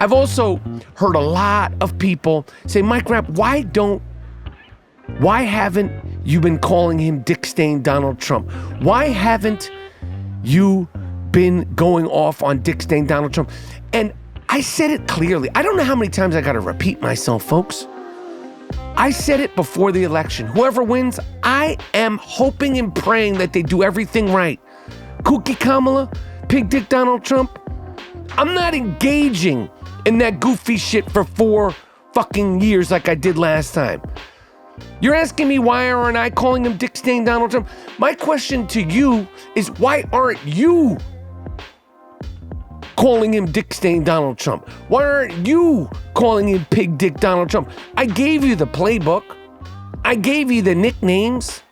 I've also heard a lot of people say, Mike Rap, why haven't you been calling him Dick Stain Donald Trump? Why haven't you been going off on Dick Stain Donald Trump? And I said it clearly. I don't know how many times I got to repeat myself, folks. I said it before the election. Whoever wins, I am hoping and praying that they do everything right. Kooky Kamala, Pig Dick Donald Trump, I'm not engaging in that goofy shit for 4 fucking years like I did last time. You're asking me why aren't I calling him Dick Stain Donald Trump? My question to you is why aren't you calling him Dick Stain Donald Trump? Why aren't you calling him Pig Dick Donald Trump? I gave you the playbook. I gave you the nicknames.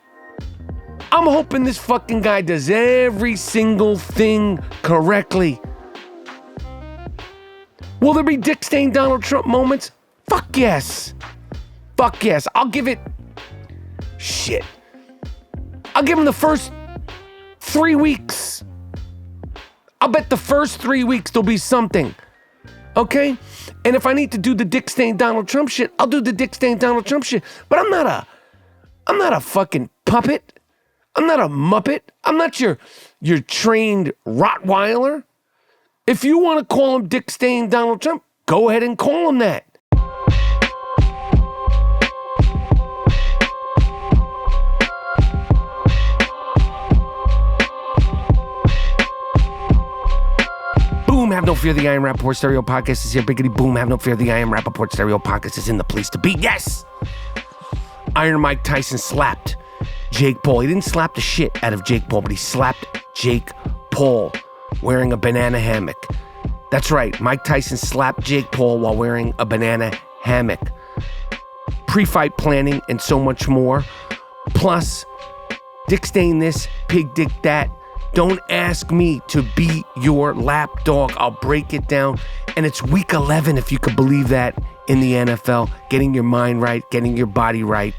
I'm hoping this fucking guy does every single thing correctly. Will there be Dick Stain Donald Trump moments? Fuck yes. Fuck yes. I'll give it... Shit. I'll give him the first 3 weeks. I'll bet the first 3 weeks there'll be something. Okay? And if I need to do the Dick Stain Donald Trump shit, I'll do the Dick Stain Donald Trump shit. But I'm not a fucking puppet. I'm not a muppet. I'm not your trained Rottweiler. If you want to call him Dick Stain Donald Trump, go ahead and call him that. Boom, have no fear, the I Am Rapaport Stereo Podcast is here. Biggity boom, have no fear, the I Am Rapaport Stereo Podcast is in the place to be. Yes! Iron Mike Tyson slapped Jake Paul. He didn't slap the shit out of Jake Paul, but he slapped Jake Paul wearing a banana hammock. That's right, Mike Tyson slapped Jake Paul while wearing a banana hammock. Pre-fight planning and so much more. Plus, Dick Stain this, Pig Dick that. Don't ask me to be your lapdog. I'll break it down. And it's week 11, if you could believe that, in the NFL. Getting your mind right, getting your body right.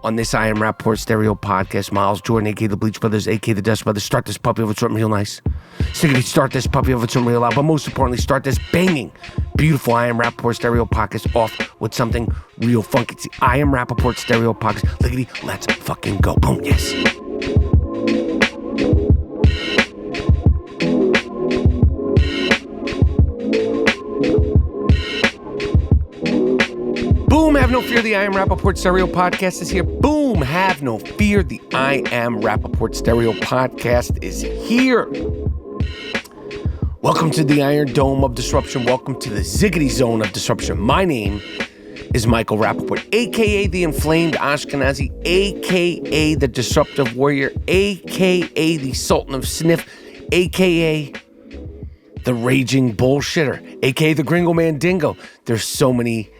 On this I Am Rapaport Stereo Podcast, Miles Jordan, a.k.a. the Bleach Brothers, a.k.a. the Dust Brothers. Start this puppy with something real nice. Siggity, start this puppy with something real loud. But most importantly, start this banging, beautiful I Am Rapaport Stereo Podcast off with something real funky. It's the I Am Rapaport Stereo Podcast. Liggity, let's fucking go. Boom, yes. Boom, have no fear, the I Am Rapaport Stereo Podcast is here. Boom, have no fear, the I Am Rapaport Stereo Podcast is here. Welcome to the Iron Dome of Disruption. Welcome to the Ziggity Zone of Disruption. My name is Michael Rapaport, a.k.a. the Inflamed Ashkenazi, a.k.a. the Disruptive Warrior, a.k.a. the Sultan of Sniff, a.k.a. the Raging Bullshitter, a.k.a. the Gringo Mandingo. There's so many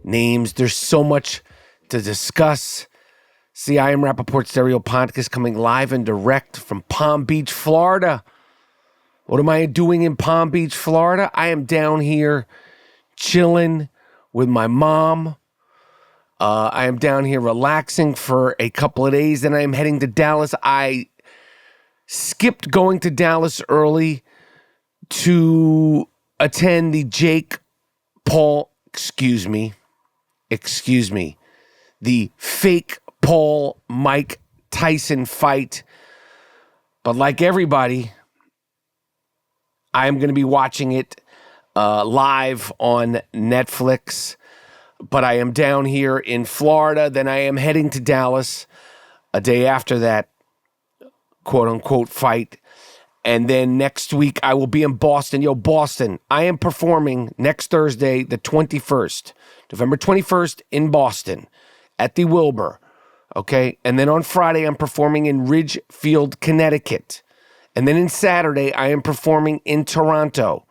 names. There's so much to discuss. See, I Am Rapaport Stereo Podcast coming live and direct from Palm Beach, Florida. What am I doing in Palm Beach, Florida? I am down here chilling with my mom. I am down here relaxing for a couple of days. Then I am heading to Dallas. I skipped going to Dallas early to attend the Jake Paul, excuse me, the fake Paul Mike Tyson fight. But like everybody, I am going to be watching it live on Netflix. But I am down here in Florida. Then I am heading to Dallas a day after that quote-unquote fight. And then next week, I will be in Boston. Yo, Boston, I am performing next Thursday, the 21st, November 21st in Boston at the Wilbur, okay? And then on Friday, I'm performing in Ridgefield, Connecticut. And then in Saturday, I am performing in Toronto,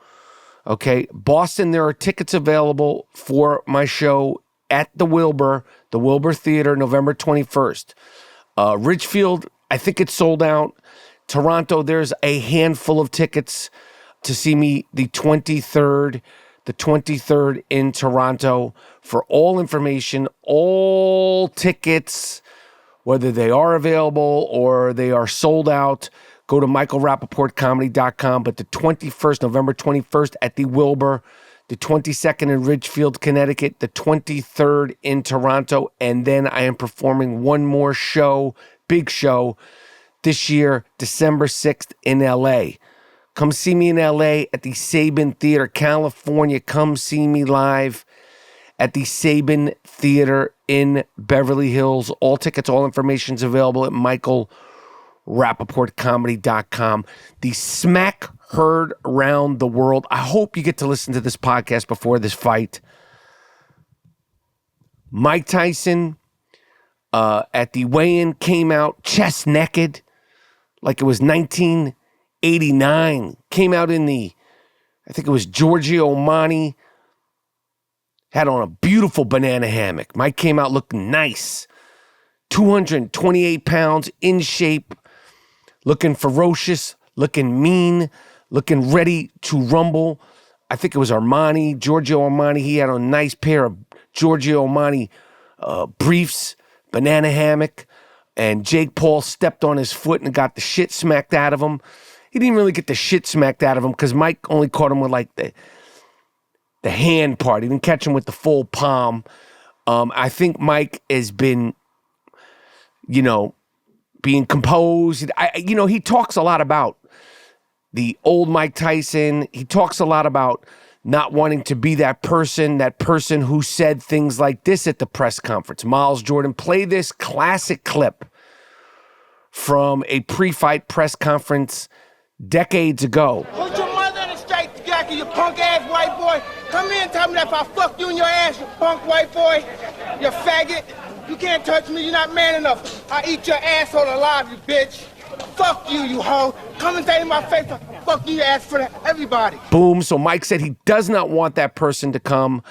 okay? Boston, there are tickets available for my show at the Wilbur Theater, November 21st. Ridgefield, I think it's sold out. Toronto, there's a handful of tickets to see me the 23rd in Toronto. For all information, all tickets, whether they are available or they are sold out, go to michaelrapaportcomedy.com. But the 21st, November 21st at the Wilbur, the 22nd in Ridgefield, Connecticut, the 23rd in Toronto, and then I am performing one more show, big show, this year, December 6th in LA. Come see me in LA at the Sabin Theater, California. Come see me live at the Sabin Theater in Beverly Hills. All tickets, all information is available at michaelrapaportcomedy.com. The smack heard around the world. I hope you get to listen to this podcast before this fight. Mike Tyson at the weigh-in came out chest naked like it was 1989. Came out in I think it was Giorgio Armani. Had on a beautiful banana hammock. Mike came out looking nice. 228 pounds, in shape, looking ferocious, looking mean, looking ready to rumble. I think it was Armani, Giorgio Armani. He had on a nice pair of Giorgio Armani briefs, banana hammock, and Jake Paul stepped on his foot and got the shit smacked out of him. He didn't really get the shit smacked out of him because Mike only caught him with like the hand part. He didn't catch him with the full palm. I think Mike has been, being composed. He talks a lot about the old Mike Tyson. He talks a lot about not wanting to be that person who said things like this at the press conference. Miles Jordan, play this classic clip from a pre-fight press conference decades ago. Put your mother in a straight jacket, you punk-ass white boy. Come here and tell me that if I fuck you in your ass, you punk white boy, you faggot. You can't touch me, you're not man enough. I eat your asshole alive, you bitch. Fuck you, you hoe. Come and say in my face, fuck you, ass for everybody. Boom. So Mike said he does not want that person to come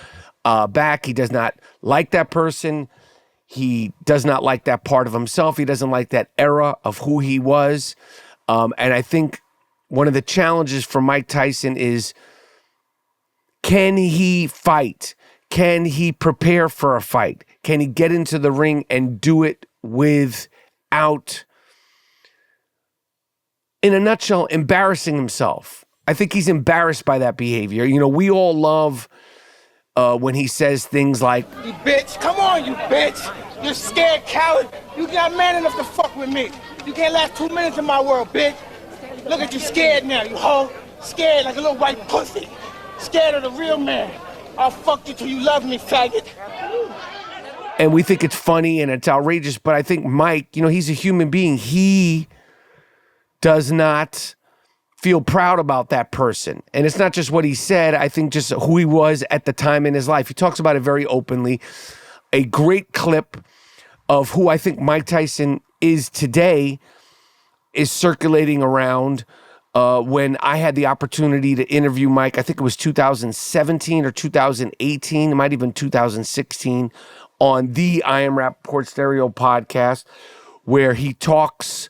back. He does not like that person. He does not like that part of himself. He doesn't like that era of who he was. And I think one of the challenges for Mike Tyson is, can he fight? Can he prepare for a fight? Can he get into the ring and do it without, in a nutshell, embarrassing himself? I think he's embarrassed by that behavior. We all love when he says things like, you bitch, come on, you bitch. You're scared coward. You not man enough to fuck with me. You can't last 2 minutes in my world, bitch. Look at you scared now, you hoe. Scared like a little white pussy. Scared of the real man. I'll fuck you till you love me, faggot. And we think it's funny and it's outrageous, but I think Mike, he's a human being. He does not feel proud about that person. And it's not just what he said, I think just who he was at the time in his life. He talks about it very openly. A great clip of who I think Mike Tyson is today is circulating around when I had the opportunity to interview Mike. I think it was 2017 or 2018, it might have been 2016, on the I Am Rapaport Stereo podcast, where he talks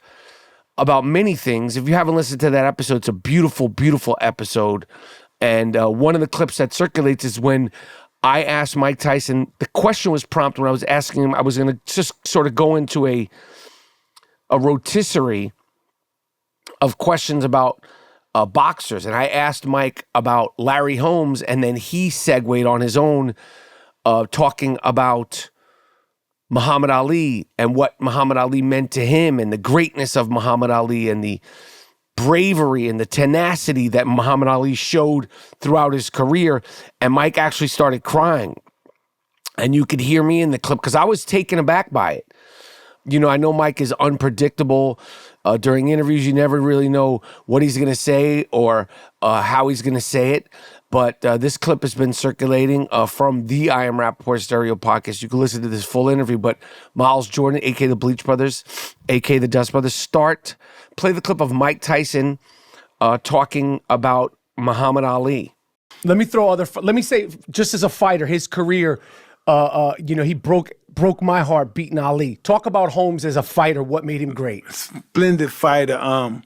about many things. If you haven't listened to that episode, it's a beautiful, beautiful episode. And one of the clips that circulates is when I asked Mike Tyson, the question was prompted when I was asking him, I was going to just sort of go into a rotisserie of questions about boxers. And I asked Mike about Larry Holmes, and then he segued on his own, talking about Muhammad Ali and what Muhammad Ali meant to him and the greatness of Muhammad Ali and the bravery and the tenacity that Muhammad Ali showed throughout his career. And Mike actually started crying. And you could hear me in the clip because I was taken aback by it. I know Mike is unpredictable. During interviews, you never really know what he's going to say or how he's going to say it. But this clip has been circulating from the I Am Rapaport Stereo podcast. You can listen to this full interview. But Miles Jordan, a.k.a. the Bleach Brothers, a.k.a. the Dust Brothers, play the clip of Mike Tyson talking about Muhammad Ali. Let me say, just as a fighter, his career, he broke my heart beating Ali. Talk about Holmes as a fighter. What made him great? Splendid fighter.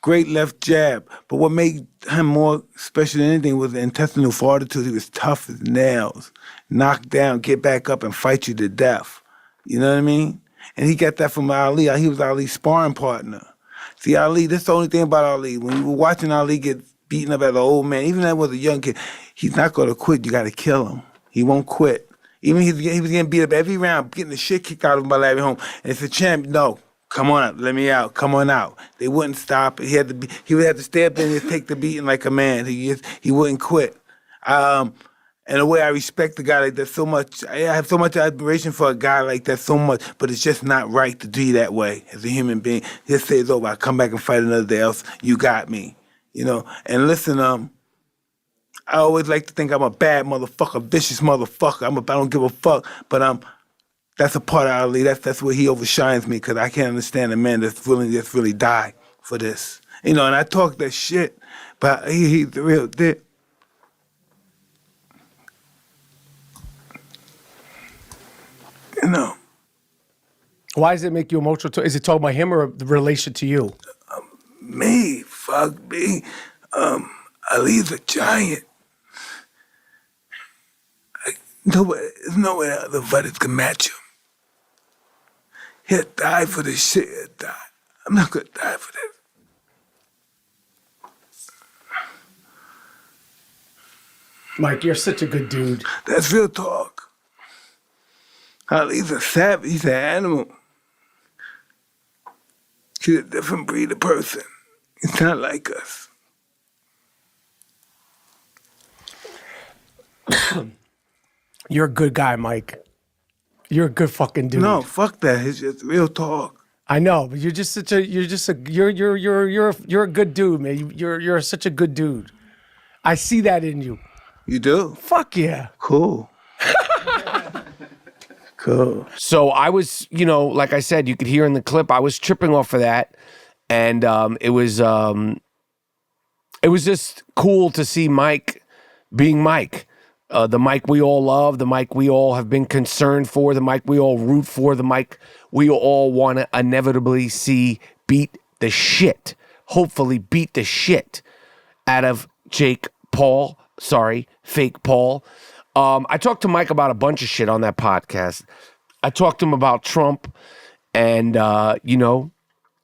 Great left jab. But what made him more special than anything was the intestinal fortitude. He was tough as nails. Knock down, get back up, and fight you to death. You know what I mean? And he got that from Ali. He was Ali's sparring partner. See, Ali, that's the only thing about Ali. When you were watching Ali get beaten up as an old man, even that was a young kid, he's not going to quit. You got to kill him. He won't quit. Even he was getting beat up every round, getting the shit kicked out of him by Larry Holmes. And it's a champ. No, come on out. Let me out. Come on out. They wouldn't stop. He would have to stay up there and just take the beating like a man. He wouldn't quit. In a way, I respect the guy like that so much. I have so much admiration for a guy like that so much, but it's just not right to do that way as a human being. Just say it's over. I come back and fight another day else. You got me. You know? And listen, I always like to think I'm a bad motherfucker, vicious motherfucker. I don't give a fuck, but that's a part of Ali. That's where he overshines me, because I can't understand a man that's willing to just really die for this. You know, and I talk that shit, but he's the real dick. You know. Why does it make you emotional? Is it talking about him or the relation to you? Me, fuck me. Ali's a giant. There's no way other fighters can match him. He'll die for this shit. He'll die. I'm not gonna die for this. Mike, you're such a good dude. That's real talk. Ali's a savage. He's an animal. He's a different breed of person. He's not like us. You're a good guy, Mike. You're a good fucking dude. No, fuck that. It's just real talk. I know, but you're a good dude, man. You're such a good dude. I see that in you. You do? Fuck yeah. Cool. Cool. So I was, like I said, you could hear in the clip, I was tripping off of that, and it was just cool to see Mike being Mike, the Mike we all love, the Mike we all have been concerned for, the Mike we all root for, the Mike we all want to inevitably see hopefully beat the shit out of Fake Paul. I talked to Mike about a bunch of shit on that podcast. I talked to him about Trump, and,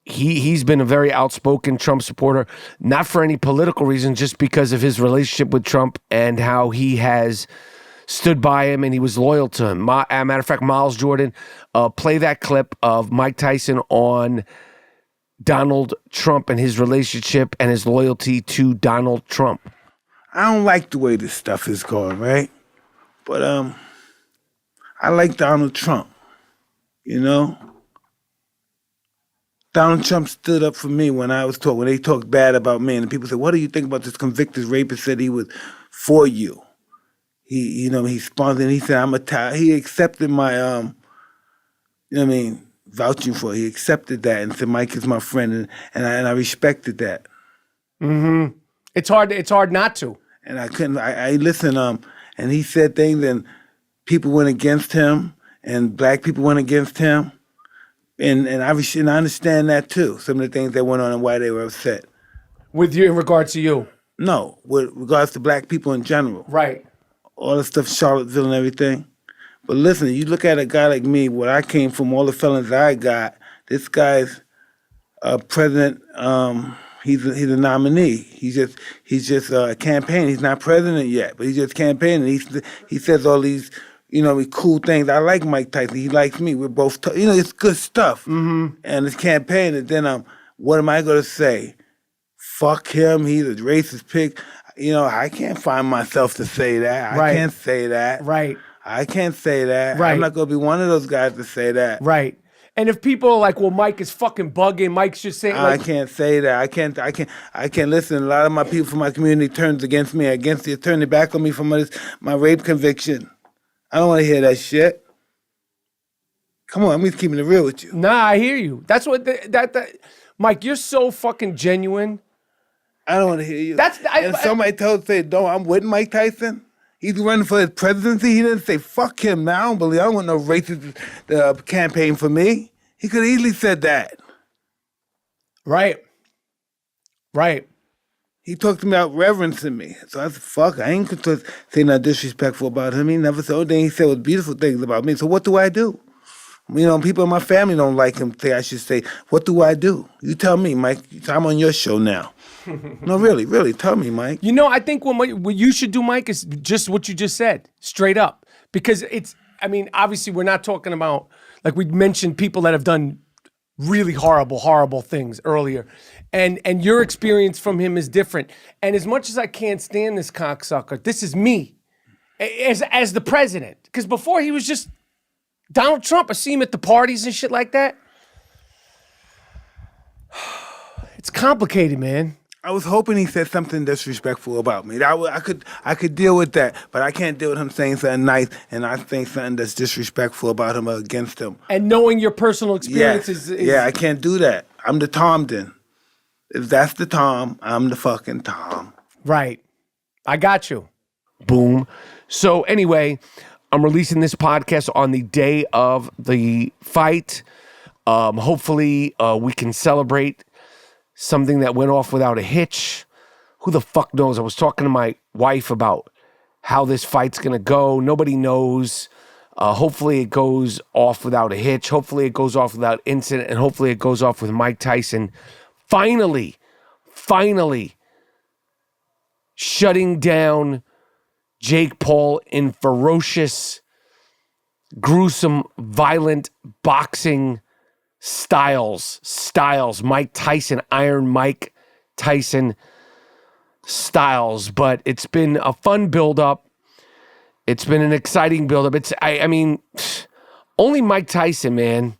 he's been a very outspoken Trump supporter, not for any political reason, just because of his relationship with Trump and how he has stood by him and he was loyal to him. As a matter of fact, Miles Jordan, play that clip of Mike Tyson on Donald Trump and his relationship and his loyalty to Donald Trump. I don't like the way this stuff is going, right? But I like Donald Trump, Donald Trump stood up for me when they talked bad about me, and people said, "What do you think about this convicted rapist?" Said he was for you. He sponsored. And he said, He accepted my vouching for it. He accepted that and said, "Mike is my friend," and I respected that. Mm-hmm. It's hard not to. And I couldn't. I listened. And he said things, and people went against him, and black people went against him, and I understand that too. Some of the things that went on and why they were upset. With you, in regards to you? No, with regards to black people in general. Right. All the stuff, Charlottesville and everything. But listen, you look at a guy like me, where I came from, all the felons I got. This guy's president. He's a nominee. He's just campaigning. He's not president yet, but he's just campaigning. He says all these, cool things. I like Mike Tyson. He likes me. We're both, it's good stuff. Mm-hmm. And it's campaign. And then what am I gonna say? Fuck him. He's a racist pig. I can't find myself to say that. Right. I can't say that. Right. I can't say that. Right. I'm not gonna be one of those guys to say that. Right. And if people are like, well, Mike is fucking bugging, Mike's just saying, I can't say that. I can't listen. A lot of my people from my community turns against me, against the attorney, back on me for my rape conviction. I don't want to hear that shit. Come on, I'm just keeping it real with you. Nah, I hear you. That's what Mike, you're so fucking genuine. I don't want to hear you. Somebody say, "No, I'm with Mike Tyson." He's running for his presidency. He didn't say, "Fuck him." Now I don't want no racist campaign for me. He could have easily said that. Right. He talked to me about reverencing me. So I said, fuck, I ain't going to say nothing disrespectful about him. He never said, he said was beautiful things about me. So what do I do? People in my family don't like him. I should say, what do I do? You tell me, Mike. I'm on your show now. No, really, tell me, Mike. I think what you should do, Mike, is just what you just said, straight up. Because obviously we're not talking about, like we mentioned, people that have done really horrible things earlier. And your experience from him is different. And as much as I can't stand this cocksucker, this is me as the president. Because before he was just Donald Trump. I see him at the parties and shit like that. It's complicated, man. I was hoping he said something disrespectful about me. I could deal with that, but I can't deal with him saying something nice and I think something that's disrespectful about him or against him. And knowing your personal experiences is... Yeah, I can't do that. I'm the Tom then. If that's the Tom, I'm the fucking Tom. Right. I got you. Boom. So anyway, I'm releasing this podcast on the day of the fight. Hopefully we can celebrate something that went off without a hitch. Who the fuck knows? I was talking to my wife about how this fight's going to go. Nobody knows. Hopefully it goes off without a hitch. Hopefully it goes off without incident. And hopefully it goes off with Mike Tyson finally shutting down Jake Paul in ferocious, gruesome, violent boxing styles. Mike Tyson, Iron Mike Tyson styles. But it's been a fun build-up. It's been an exciting build-up. Only Mike Tyson, man.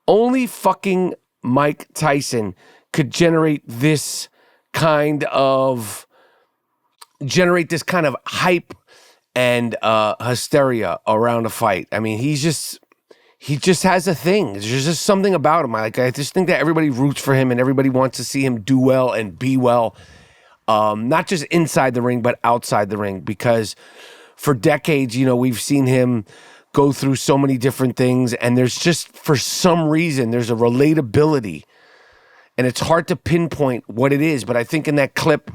Only fucking Mike Tyson could generate this kind of hype and hysteria around a fight. I mean, he just has a thing. There's just something about him. I just think that everybody roots for him and everybody wants to see him do well and be well. Not just inside the ring, but outside the ring. Because for decades, we've seen him go through so many different things. And there's just, for some reason, there's a relatability. And it's hard to pinpoint what it is. But I think in that clip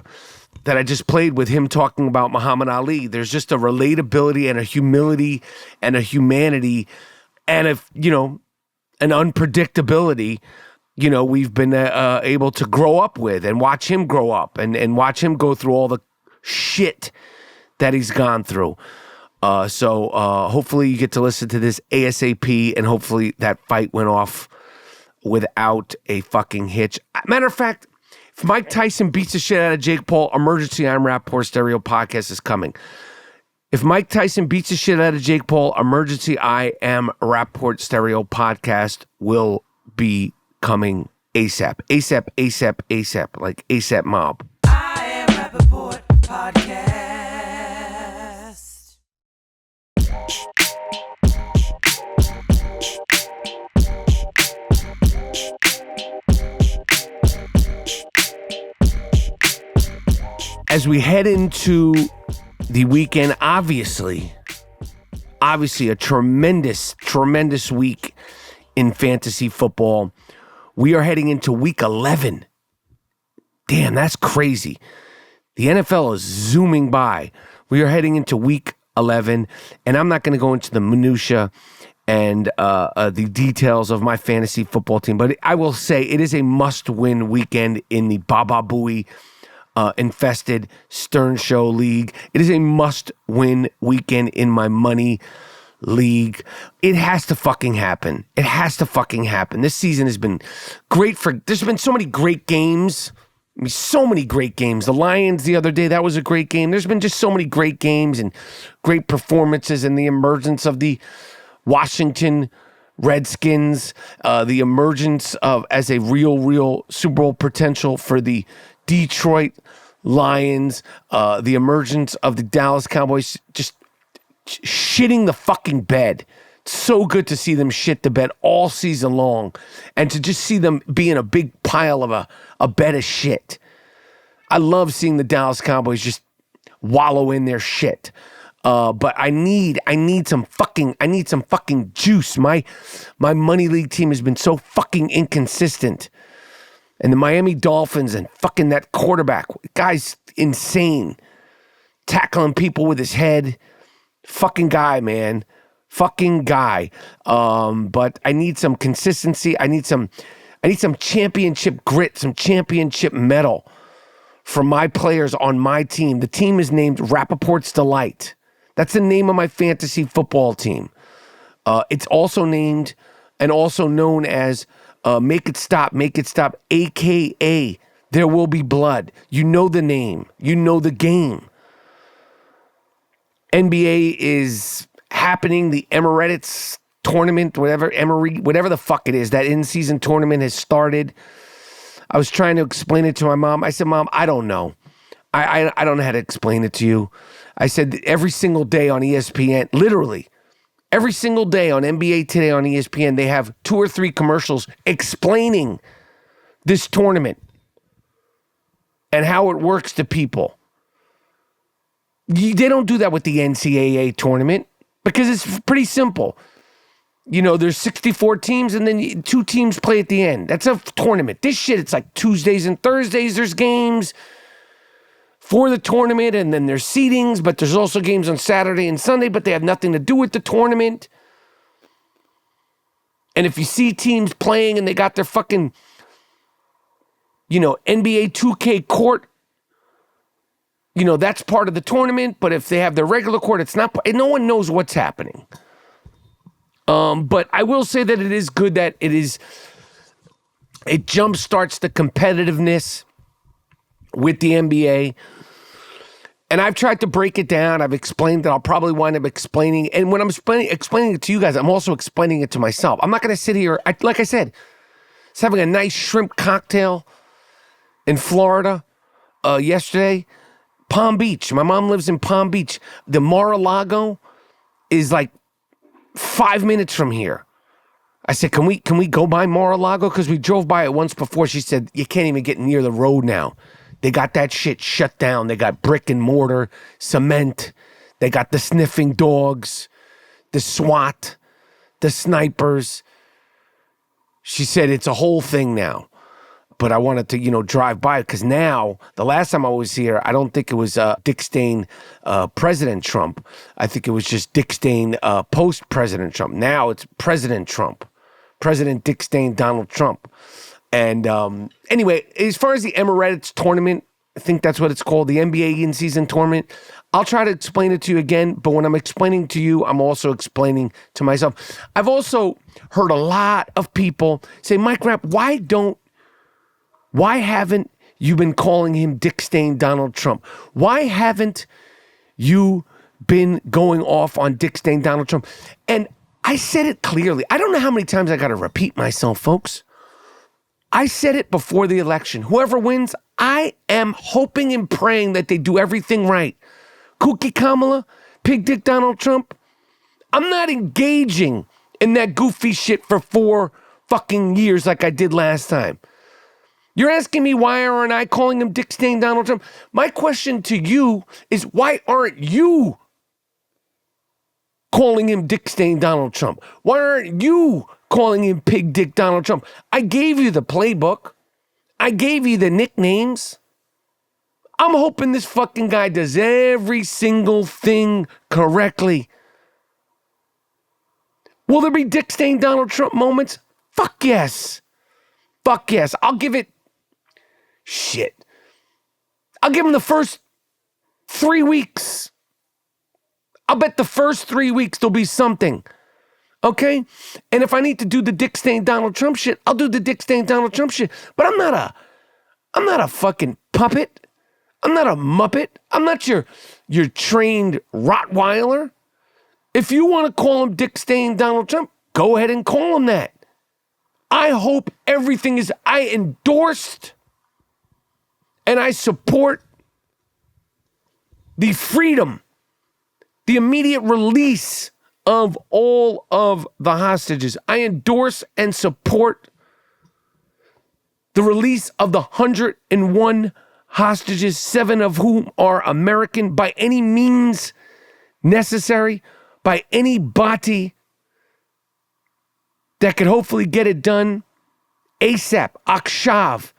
that I just played with him talking about Muhammad Ali, there's just a relatability and a humility and a humanity and an unpredictability, we've been able to grow up with and watch him grow up and watch him go through all the shit that he's gone through. So hopefully you get to listen to this ASAP and hopefully that fight went off without a fucking hitch. Matter of fact, if Mike Tyson beats the shit out of Jake Paul, emergency I Am Rapaport Stereo podcast is coming. If Mike Tyson beats the shit out of Jake Paul, emergency I Am Rapaport Stereo podcast will be coming ASAP. ASAP, like ASAP Mob. I Am Rapaport Podcast. As we head into the weekend, obviously a tremendous week in fantasy football. We are heading into week 11. Damn, that's crazy. The NFL is zooming by. We are heading into week 11, and I'm not going to go into the minutia and the details of my fantasy football team, but I will say it is a must-win weekend in the Baba Booey infested Stern Show League. It is a must-win weekend in my money league. It has to fucking happen. This season has been great there's been so many great games. So many great games. The Lions the other day, that was a great game. There's been just so many great games and great performances and the emergence of the Washington Redskins, the emergence of as a real Super Bowl potential for the Detroit Lions, the emergence of the Dallas Cowboys, just shitting the fucking bed. It's so good to see them shit the bed all season long and to just see them be in a big pile of a bed of shit. I love seeing the Dallas Cowboys just wallow in their shit. But I need some fucking juice. My money league team has been so fucking inconsistent. And the Miami Dolphins and fucking that quarterback, guy's insane. Tackling people with his head. Fucking guy, man. fucking guy. But I need some consistency. I need some championship grit, some championship mettle from my players on my team. The team is named Rapaport's Delight. That's the name of my fantasy football team. It's also named and also known as Make It Stop, a.k.a. There Will Be Blood. You know the name. You know the game. NBA is happening. The Emirates tournament, whatever the fuck it is, that in-season tournament has started. I was trying to explain it to my mom. I said, Mom, I don't know. I don't know how to explain it to you. I said every single day on ESPN, literally, every single day on NBA Today on ESPN, they have 2 or 3 commercials explaining this tournament and how it works to people. They don't do that with the NCAA tournament because it's pretty simple. You know, there's 64 teams and then 2 teams play at the end. That's a tournament. This shit, it's like Tuesdays and Thursdays, there's games for the tournament, and then there's seedings, but there's also games on Saturday and Sunday, but they have nothing to do with the tournament. And if you see teams playing and they got their fucking, NBA 2K court, that's part of the tournament, but if they have their regular court, it's not. No one knows what's happening. But I will say that it is good that it jumpstarts the competitiveness with the NBA. And I've tried to break it down. I've explained that I'll probably wind up explaining. And when I'm explaining it to you guys, I'm also explaining it to myself. I'm not going to sit here. Like I said, it's having a nice shrimp cocktail in Florida yesterday. Palm Beach. My mom lives in Palm Beach. The Mar-a-Lago is like 5 minutes from here. I said, can we go by Mar-a-Lago? Because we drove by it once before. She said, you can't even get near the road now. They got that shit shut down. They got brick and mortar, cement. They got the sniffing dogs, the SWAT, the snipers. She said it's a whole thing now. But I wanted to, drive by it because now, the last time I was here, I don't think it was Dick Stain President Trump. I think it was just Dick Stain post-President Trump. Now it's President Trump. President Dick Stain Donald Trump. And anyway, as far as the Emirates tournament, I think that's what it's called, the NBA in-season tournament, I'll try to explain it to you again, but when I'm explaining to you, I'm also explaining to myself. I've also heard a lot of people say, Mike Rapp, why haven't you been calling him Dick Stain Donald Trump? Why haven't you been going off on Dick Stain Donald Trump? And I said it clearly. I don't know how many times I got to repeat myself, folks. I said it before the election. Whoever wins, I am hoping and praying that they do everything right. Kooky Kamala, Pig Dick Donald Trump, I'm not engaging in that goofy shit for 4 fucking years like I did last time. You're asking me why aren't I calling him Dick Stain Donald Trump? My question to you is why aren't you calling him Dick Stain Donald Trump? Why aren't you calling him Pig Dick Donald Trump? I gave you the playbook. I gave you the nicknames. I'm hoping this fucking guy does every single thing correctly. Will there be Dick Stain Donald Trump moments? Fuck yes. Fuck yes. I'll give it... Shit. I'll give him the first 3 weeks. I'll bet the first 3 weeks there'll be something. Okay? And if I need to do the Dick Stain Donald Trump shit, I'll do the Dick Stain Donald Trump shit. But I'm not a fucking puppet. I'm not a muppet. I'm not your trained Rottweiler. If you want to call him Dick Stain Donald Trump, go ahead and call him that. I hope everything is, I endorsed and I support the freedom, the immediate release of all of the hostages. I endorse and support the release of the 101 hostages, 7 of whom are American, by any means necessary, by any body that could hopefully get it done ASAP, Akshav.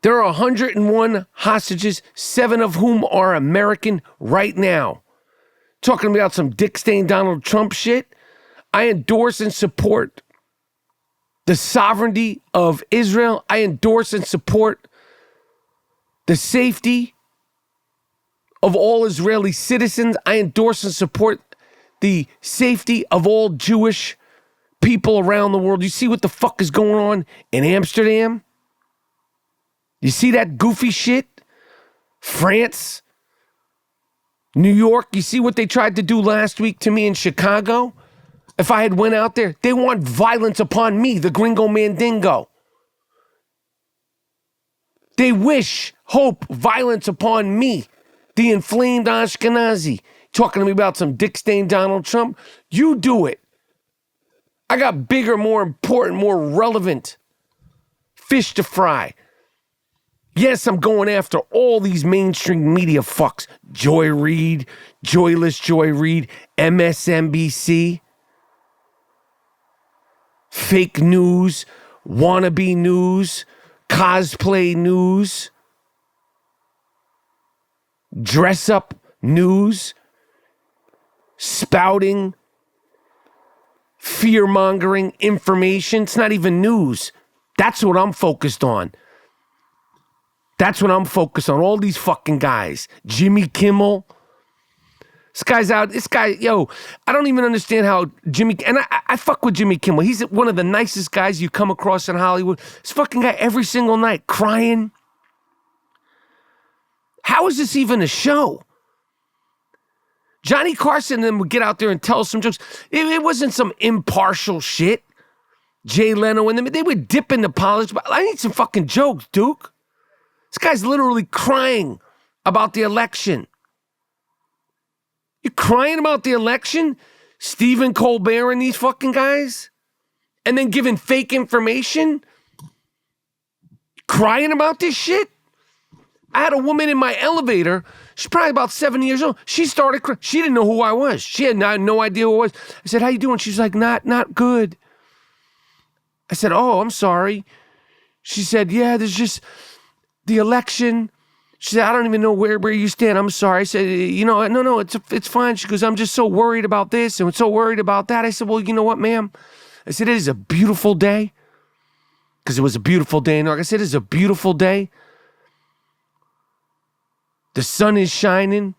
There are 101 hostages, 7 of whom are American right now. talking about some dick stain Donald Trump shit. I endorse and support the sovereignty of Israel. I endorse and support the safety of all Israeli citizens. I endorse and support the safety of all Jewish people around the world. You see what the fuck is going on in Amsterdam? You see that goofy shit? France, New York, you see what they tried to do last week to me in Chicago? If I had went out there, they want violence upon me, the Gringo Mandingo. They wish, hope, violence upon me, the Inflamed Ashkenazi. Talking to me about some dick stain Donald Trump? You do it. I got bigger, more important, more relevant fish to fry. Yes, I'm going after all these mainstream media fucks. Joy Reid, Joyless Joy Reid, MSNBC. Fake news, wannabe news, cosplay news, dress up news, spouting, fear-mongering information. It's not even news. That's what I'm focused on. That's what I'm focused on. All these fucking guys. Jimmy Kimmel. This guy's out. This guy, I don't even understand how and I fuck with Jimmy Kimmel. He's one of the nicest guys you come across in Hollywood. This fucking guy every single night crying. How is this even a show? Johnny Carson then would get out there and tell some jokes. It wasn't some impartial shit. Jay Leno and them, they would dip into politics. But I need some fucking jokes, Duke. This guy's literally crying about the election. You crying about the election? Stephen Colbert and these fucking guys? And then giving fake information? Crying about this shit? I had a woman in my elevator. She's probably about 70 years old. She started crying. She didn't know who I was. She had no idea who I was. I said, how you doing? She's like, not good. I said, oh, I'm sorry. She said, yeah, there's just the election. She said, I don't even know where you stand. I'm sorry. I said, no, it's fine. She goes, I'm just so worried about this and so worried about that. I said, well, you know what, ma'am? I said, it is a beautiful day. Because it was a beautiful day in New York. I said, it's a beautiful day. The sun is shining.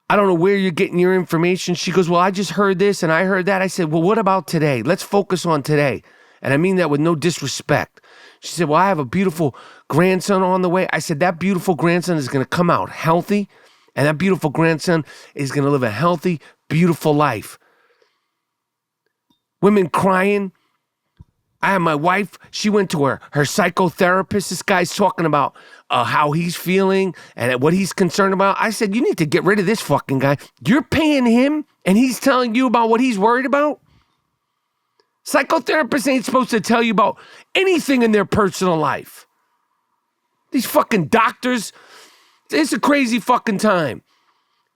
I don't know where you're getting your information. She goes, well, I just heard this and I heard that. I said, well, what about today? Let's focus on today. And I mean that with no disrespect. She said, well, I have a beautiful grandson on the way. I said, that beautiful grandson is going to come out healthy, and that beautiful grandson is going to live a healthy, beautiful life. Women crying. I have my wife. She went to her psychotherapist. This guy's talking about how he's feeling and what he's concerned about. I said, you need to get rid of this fucking guy. You're paying him, and he's telling you about what he's worried about? Psychotherapists ain't supposed to tell you about anything in their personal life. These fucking doctors, it's a crazy fucking time.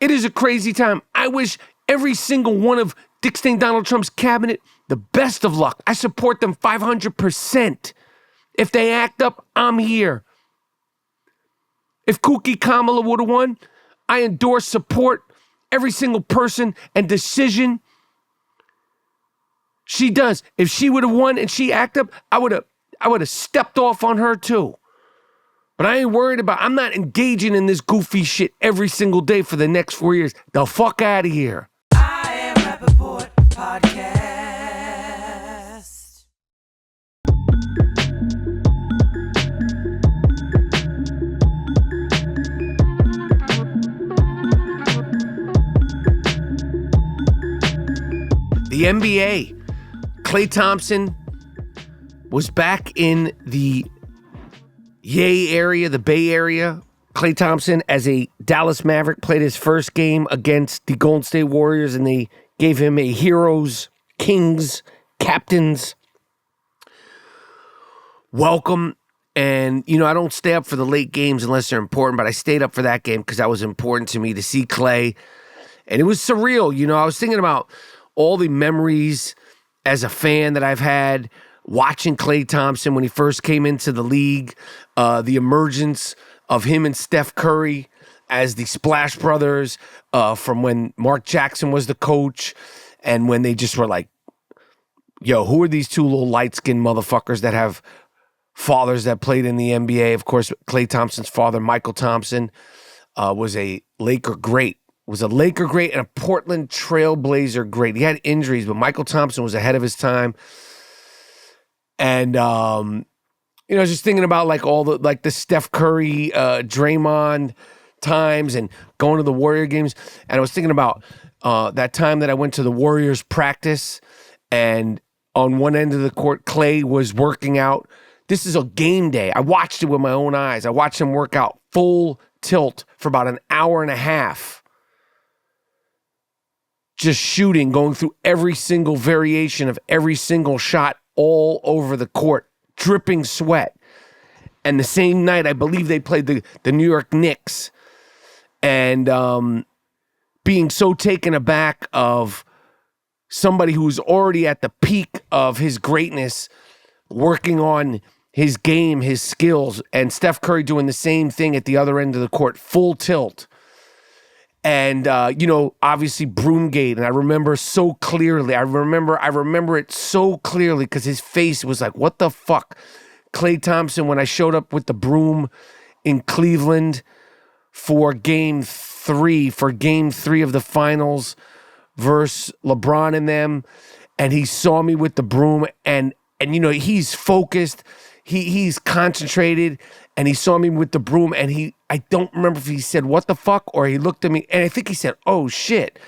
It is a crazy time. I wish every single one of Dick Stain Donald Trump's cabinet the best of luck. I support them 500%. If they act up, I'm here. If Kooky Kamala would have won, I endorse, support every single person and decision she does. If she would have won and she acted up, I would have stepped off on her too. But I ain't worried about, I'm not engaging in this goofy shit every single day for the next 4 years. The fuck out of here. I Am Rapaport Podcast. The NBA. Klay Thompson was back in the Yay area, the Bay Area. Klay Thompson, as a Dallas Maverick, played his first game against the Golden State Warriors, and they gave him a Heroes, Kings, Captains welcome. And, I don't stay up for the late games unless they're important, but I stayed up for that game because that was important to me to see Klay. And it was surreal. I was thinking about all the memories as a fan that I've had watching Klay Thompson when he first came into the league, the emergence of him and Steph Curry as the Splash Brothers from when Mark Jackson was the coach and when they just were like, yo, who are these two little light-skinned motherfuckers that have fathers that played in the NBA? Of course, Klay Thompson's father, Michael Thompson, was a Laker great. Was a Laker great and a Portland Trailblazer great. He had injuries, but Michael Thompson was ahead of his time. And, just thinking about like all the Steph Curry, Draymond times and going to the Warrior games. And I was thinking about that time that I went to the Warriors practice, and on one end of the court, Klay was working out. This is a game day. I watched it with my own eyes. I watched him work out full tilt for about an hour and a half. Just shooting, going through every single variation of every single shot all over the court, dripping sweat. And the same night, I believe they played the New York Knicks. And being so taken aback of somebody who's already at the peak of his greatness, working on his game, his skills, and Steph Curry doing the same thing at the other end of the court, full tilt. And, obviously Broomgate. And I remember so clearly. I remember it so clearly because his face was like, what the fuck? Klay Thompson, when I showed up with the broom in Cleveland for game three of the finals versus LeBron and them. And he saw me with the broom and he's focused. He's concentrated, and he saw me with the broom, and I don't remember if he said, what the fuck, or he looked at me, and I think he said, oh, shit,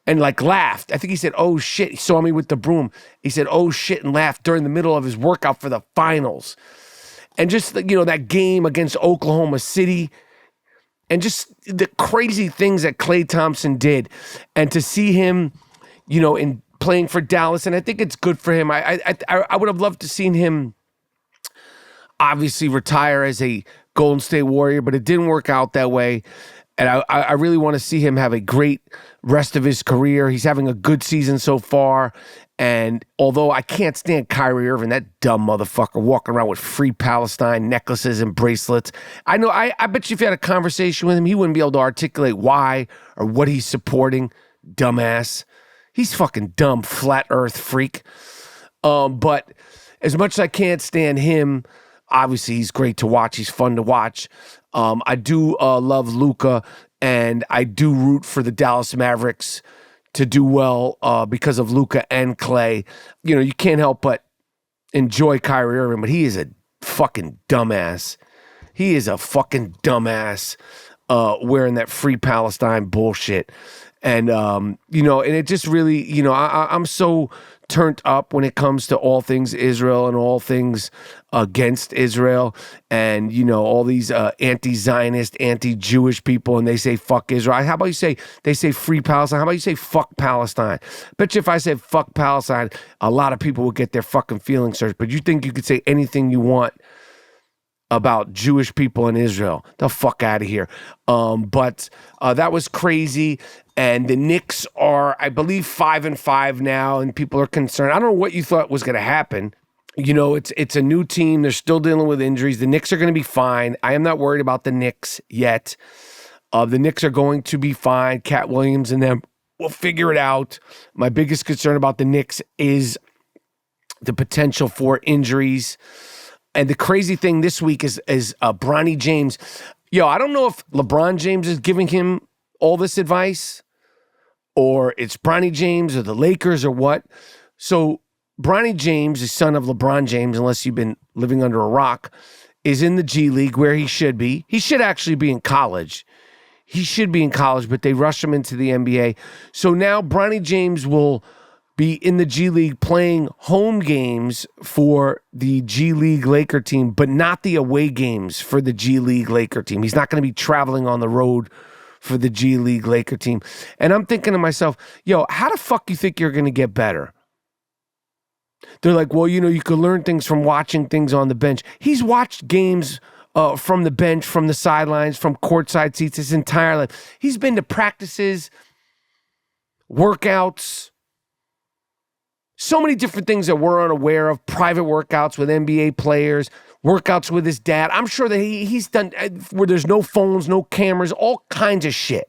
and like laughed. I think he said, oh, shit. He saw me with the broom. He said, oh, shit, and laughed during the middle of his workout for the finals. And just, that game against Oklahoma City, and just the crazy things that Klay Thompson did, and to see him, in playing for Dallas, and I think it's good for him. I would have loved to seen him obviously retire as a Golden State Warrior, but it didn't work out that way. And I really want to see him have a great rest of his career. He's having a good season so far. And although I can't stand Kyrie Irving, that dumb motherfucker walking around with Free Palestine necklaces and bracelets. I know, I bet you if you had a conversation with him, he wouldn't be able to articulate why or what he's supporting. Dumbass. He's fucking dumb, flat earth freak. But as much as I can't stand him, obviously, he's great to watch. He's fun to watch. I do love Luka, and I do root for the Dallas Mavericks to do well because of Luka and Klay. You can't help but enjoy Kyrie Irving, but he is a fucking dumbass. He is a fucking dumbass wearing that Free Palestine bullshit. And, and it just really, I'm so turned up when it comes to all things Israel and all things against Israel and, all these anti-Zionist, anti-Jewish people, and they say fuck Israel. How about you say, they say Free Palestine? How about you say fuck Palestine? Bet you if I said fuck Palestine, a lot of people would get their fucking feelings hurt. But you think you could say anything you want about Jewish people in Israel? The fuck out of here. But that was crazy. And the Knicks are, I believe, 5-5 now, and people are concerned. I don't know what you thought was going to happen. It's a new team. They're still dealing with injuries. The Knicks are going to be fine. I am not worried about the Knicks yet. The Knicks are going to be fine. Cat Williams and them will figure it out. My biggest concern about the Knicks is the potential for injuries. And the crazy thing this week is Bronny James. I don't know if LeBron James is giving him all this advice, or it's Bronny James or the Lakers or what. So Bronny James, the son of LeBron James, unless you've been living under a rock, is in the G-League where he should be. He should actually be in college. But they rush him into the NBA. So now Bronny James will be in the G-League playing home games for the G-League Laker team, but not the away games for the G-League Laker team. He's not going to be traveling on the road for the G-League Laker team. And I'm thinking to myself, how the fuck you think you're going to get better? They're like, well, you could learn things from watching things on the bench. He's watched games from the bench, from the sidelines, from courtside seats his entire life. He's been to practices, workouts, so many different things that we're unaware of, private workouts with NBA players, workouts with his dad. I'm sure that he's done where there's no phones, no cameras, all kinds of shit.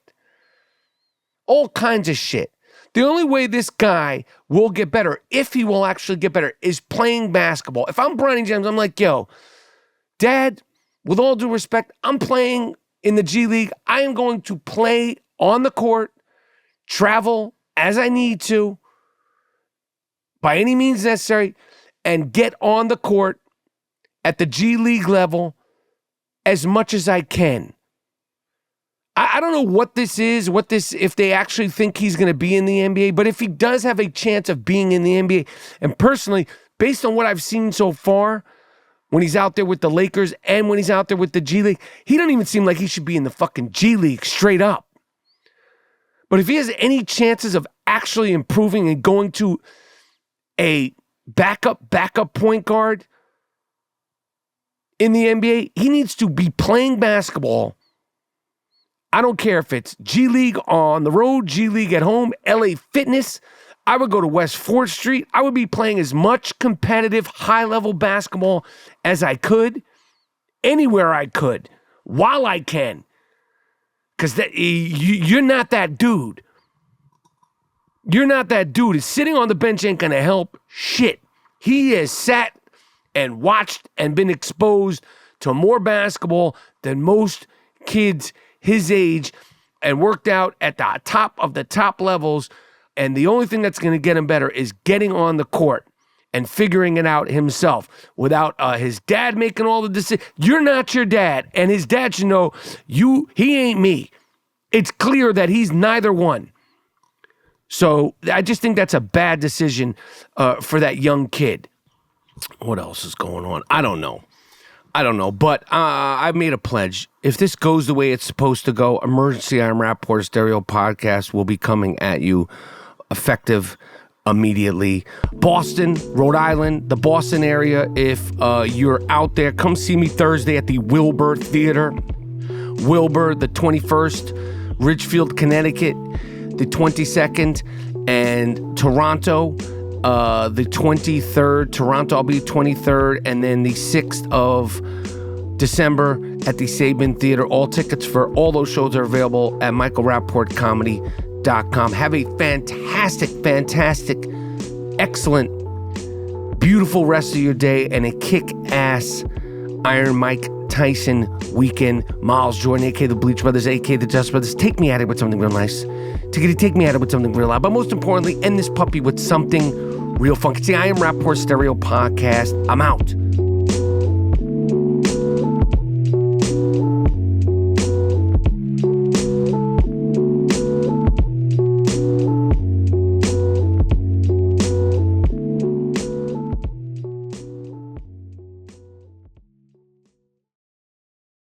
All kinds of shit. The only way this guy will get better, if he will actually get better, is playing basketball. If I'm Bronny James, I'm like, yo, Dad, with all due respect, I'm playing in the G-League. I am going to play on the court, travel as I need to, by any means necessary, and get on the court at the G-League level as much as I can. I don't know what this is, if they actually think he's going to be in the NBA, but if he does have a chance of being in the NBA, and personally, based on what I've seen so far, when he's out there with the Lakers and when he's out there with the G-League, he doesn't even seem like he should be in the fucking G-League straight up. But if he has any chances of actually improving and going to a backup point guard in the NBA, he needs to be playing basketball. I don't care if it's G-League on the road, G-League at home, LA Fitness. I would go to West 4th Street. I would be playing as much competitive, high-level basketball as I could, anywhere I could, while I can. Because you're not that dude. You're not that dude. Sitting on the bench ain't going to help shit. He has sat and watched and been exposed to more basketball than most kids his age and worked out at the top of the top levels. And the only thing that's going to get him better is getting on the court and figuring it out himself without his dad making all the decisions. You're not your dad, and his dad should know he ain't me. It's clear that he's neither one. So I just think that's a bad decision for that young kid. What else is going on? I don't know, but I've made a pledge. If this goes the way it's supposed to go, Emergency I Am Rapaport Stereo Podcast will be coming at you effective immediately. Boston, Rhode Island, the Boston area. If you're out there, come see me Thursday at the Wilbur Theater. Wilbur, the 21st, Ridgefield, Connecticut, the 22nd, and Toronto, the 23rd. Toronto, I'll be 23rd, and then the 6th of December at the Sabin Theater. All tickets for all those shows are available at michaelrapaportcomedy.com. Have a fantastic, excellent, beautiful rest of your day and a kick-ass Iron Mike Tyson weekend. Miles Jordan, a.k.a. the Bleach Brothers, a.k.a. the Just Brothers. Take me at it with something real nice. Take me at it with something real loud. But most importantly, end this puppy with something real funky. See, I Am Rapaport Stereo Podcast. I'm out.